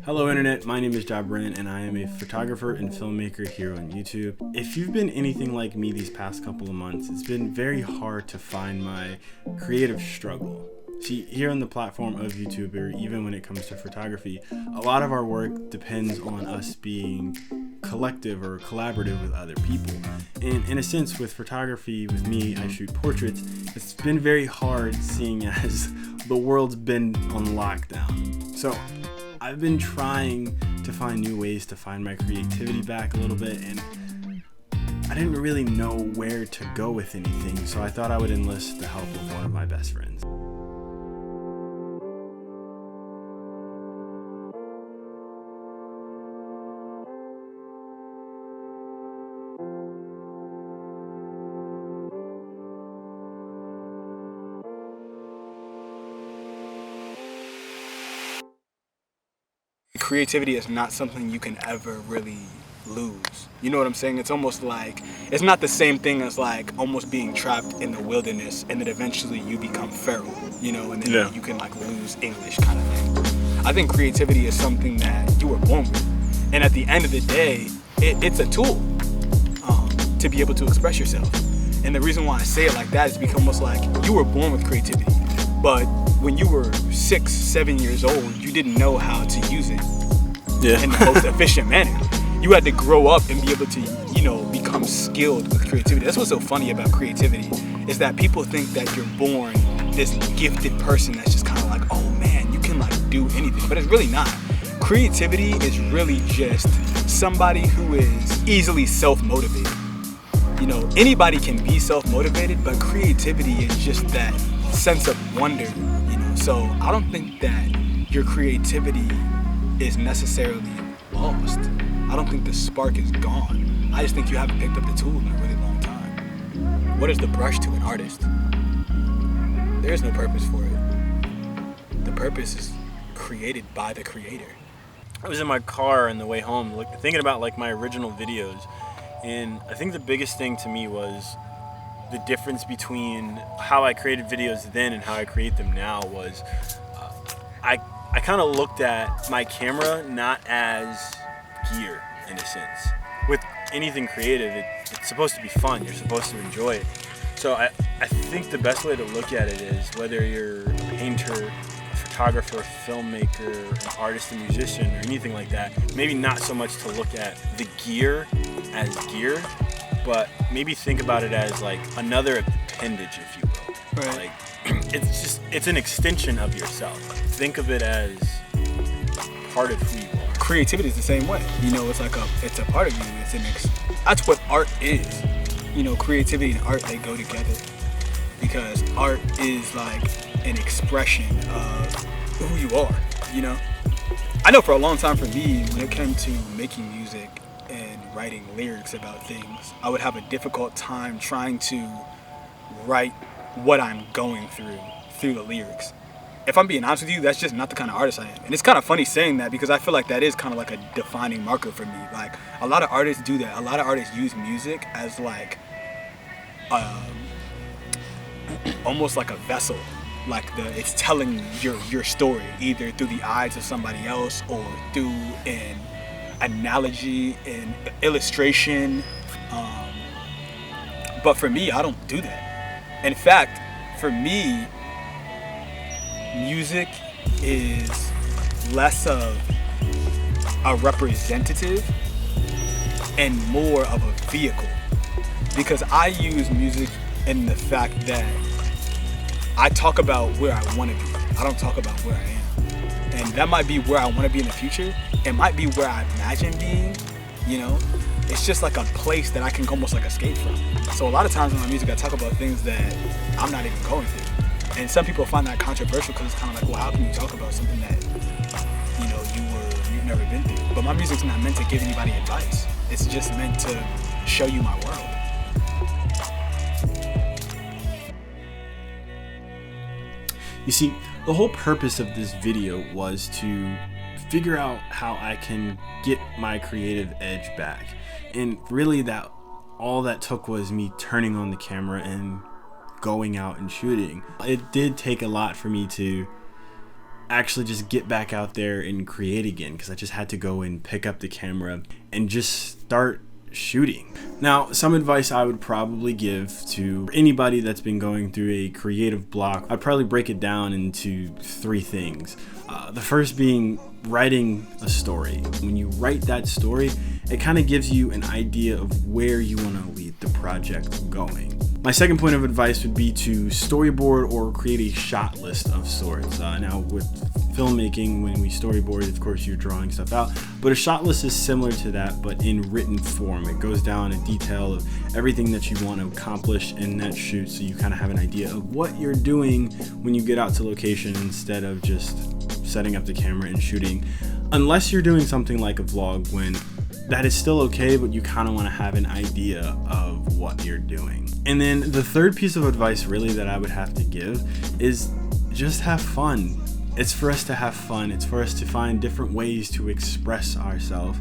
Hello Internet, my name is Jabren and I am a photographer and filmmaker here on YouTube. If you've been anything like me these past couple of months, it's been very hard to find my creative struggle. See, here on the platform of YouTube, or even when it comes to photography, a lot of our work depends on us being collective or collaborative with other people. And in a sense, with photography, with me, I shoot portraits. It's been very hard seeing as the world's been on lockdown. So I've been trying to find new ways to find my creativity back a little bit, and I didn't really know where to go with anything, so I thought I would enlist the help of one of my best friends. Creativity is not something you can ever really lose. You know what I'm saying? It's almost like, it's not the same thing as like almost being trapped in the wilderness and then eventually you become feral, you know, and then you can like lose English kind of thing. I think creativity is something that you were born with. And at the end of the day, it's a tool to be able to express yourself. And the reason why I say it like that is because almost like you were born with creativity, but when you were 6, 7 years old, you didn't know how to use it in the most efficient manner. You had to grow up and be able to, you know, become skilled with creativity. That's what's so funny about creativity, is that people think that you're born this gifted person that's just kind of like, oh man, you can like do anything, but it's really not. Creativity is really just somebody who is easily self-motivated. You know, anybody can be self-motivated, but creativity is just that sense of wonder. So I don't think that your creativity is necessarily lost. I don't think the spark is gone. I just think you haven't picked up the tool in a really long time. What is the brush to an artist? There is no purpose for it. The purpose is created by the creator. I was in my car on the way home thinking about like my original videos, and I think the biggest thing to me was the difference between how I created videos then and how I create them now was I kind of looked at my camera not as gear in a sense. With anything creative, it's supposed to be fun. You're supposed to enjoy it. So I think the best way to look at it is whether you're a painter, a photographer, filmmaker, an artist, a musician, or anything like that, maybe not so much to look at the gear as gear, but maybe think about it as like another appendage, if you will. Right. Like it's an extension of yourself. Think of it as part of who you are. Creativity is the same way. You know, it's a part of you. That's what art is. You know, creativity and art, they go together, because art is like an expression of who you are. You know, I know for a long time for me, when it came to making music and writing lyrics about things, I would have a difficult time trying to write what I'm going through the lyrics. If I'm being honest with you, that's just not the kind of artist I am. And it's kind of funny saying that, because I feel like that is kind of like a defining marker for me. Like, a lot of artists do that. A lot of artists use music as like almost like a vessel. Like it's telling your story either through the eyes of somebody else or through an analogy and illustration, but for me, I don't do that. In fact, for me, music is less of a representative and more of a vehicle, because I use music in the fact that I talk about where I want to be. I don't talk about where I am. And that might be where I want to be in the future. It might be where I imagine being, you know. It's just like a place that I can almost like escape from. So a lot of times in my music, I talk about things that I'm not even going through. And some people find that controversial, because it's kind of like, well, how can you talk about something that, you know, you've never been through? But my music's not meant to give anybody advice. It's just meant to show you my world. You see, the whole purpose of this video was to figure out how I can get my creative edge back. And really all that took was me turning on the camera and going out and shooting. It did take a lot for me to actually just get back out there and create again, because I just had to go and pick up the camera and just start shooting. Now, some advice I would probably give to anybody that's been going through a creative block, I'd probably break it down into 3 things. The first being writing a story. When you write that story, it kind of gives you an idea of where you want to lead the project going. My second point of advice would be to storyboard or create a shot list of sorts. Now, with filmmaking, when we storyboard, of course, you're drawing stuff out, but a shot list is similar to that, but in written form. It goes down in detail of everything that you want to accomplish in that shoot, so you kind of have an idea of what you're doing when you get out to location instead of just setting up the camera and shooting. Unless you're doing something like a vlog, when that is still okay, but you kind of want to have an idea of what you're doing. And then the third piece of advice really that I would have to give is just have fun. It's for us to have fun. It's for us to find different ways to express ourselves,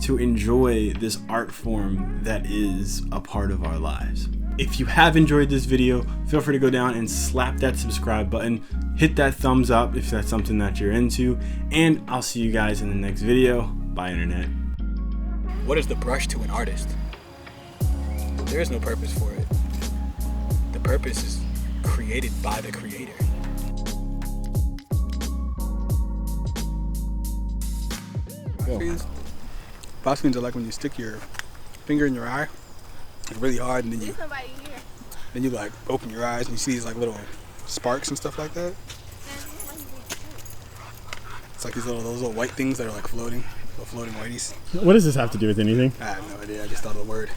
to enjoy this art form that is a part of our lives. If you have enjoyed this video, feel free to go down and slap that subscribe button, hit that thumbs up if that's something that you're into, and I'll see you guys in the next video. Bye, internet. What is the brush to an artist? There is no purpose for it. The purpose is created by the creator. Boss fiends are like when you stick your finger in your eye, it's really hard, and then you like open your eyes and you see these like little sparks and stuff like that. It's like those little white things that are like floating, little floating whiteys. What does this have to do with anything? I have no idea. I just thought of the word.